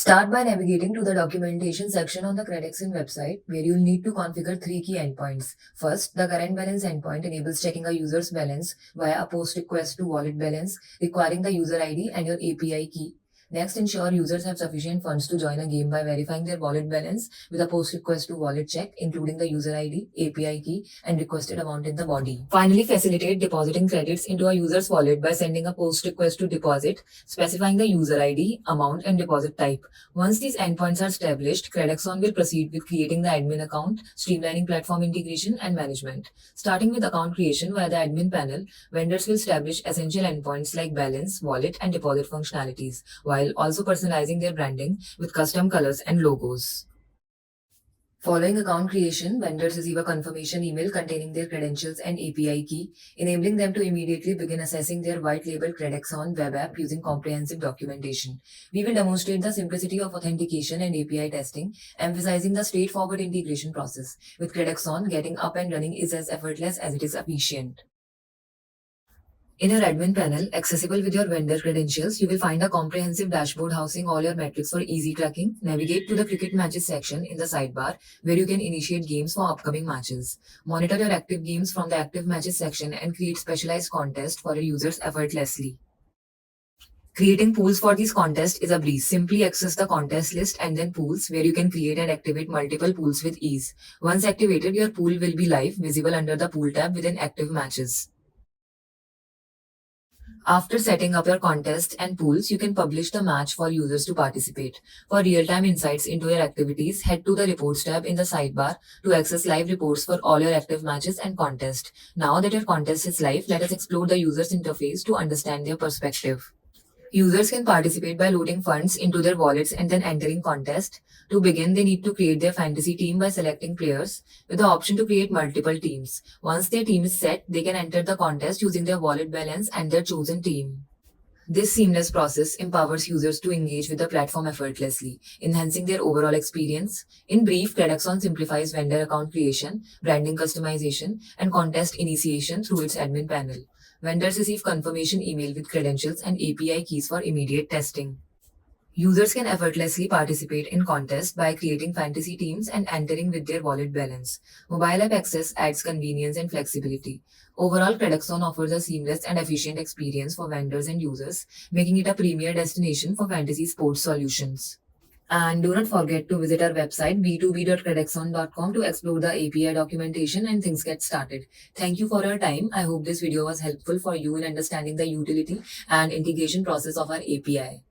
Start by navigating to the documentation section on the Credexin website, where you'll need to configure three key endpoints. First, the current balance endpoint enables checking a user's balance via a post request to wallet balance, requiring the user ID and your API key. Next, ensure users have sufficient funds to join a game by verifying their wallet balance with a post request to wallet check, including the user ID, API key, and requested amount in the body. Finally, facilitate depositing credits into a user's wallet by sending a post request to deposit, specifying the user ID, amount, and deposit type. Once these endpoints are established, Credexon will proceed with creating the admin account, streamlining platform integration and management. Starting with account creation via the admin panel, vendors will establish essential endpoints like balance, wallet, and deposit functionalities, while also personalizing their branding with custom colors and logos. Following account creation, vendors receive a confirmation email containing their credentials and API key, enabling them to immediately begin assessing their white label Credexon web app using comprehensive documentation. We will demonstrate the simplicity of authentication and API testing, emphasizing the straightforward integration process. With Credexon, getting up and running is as effortless as it is efficient. In your admin panel, accessible with your vendor credentials, you will find a comprehensive dashboard housing all your metrics for easy tracking. Navigate to the cricket matches section in the sidebar, where you can initiate games for upcoming matches. Monitor your active games from the active matches section and create specialized contests for your users effortlessly. Creating pools for these contests is a breeze. Simply access the contest list and then pools, where you can create and activate multiple pools with ease. Once activated, your pool will be live, visible under the pool tab within active matches. After setting up your contest and pools, you can publish the match for users to participate. For real-time insights into your activities, head to the Reports tab in the sidebar to access live reports for all your active matches and contests. Now that your contest is live, let us explore the user's interface to understand their perspective. Users can participate by loading funds into their wallets and then entering contest. To begin, they need to create their fantasy team by selecting players with the option to create multiple teams. Once their team is set, they can enter the contest using their wallet balance and their chosen team. This seamless process empowers users to engage with the platform effortlessly, enhancing their overall experience. In brief, Credexon simplifies vendor account creation, branding customization, and contest initiation through its admin panel. Vendors receive confirmation email with credentials and API keys for immediate testing. Users can effortlessly participate in contests by creating fantasy teams and entering with their wallet balance. Mobile app access adds convenience and flexibility. Overall, Credexon offers a seamless and efficient experience for vendors and users, making it a premier destination for fantasy sports solutions. And do not forget to visit our website b2b.credexon.com to explore the API documentation and things get started. Thank you for your time. I hope this video was helpful for you in understanding the utility and integration process of our API.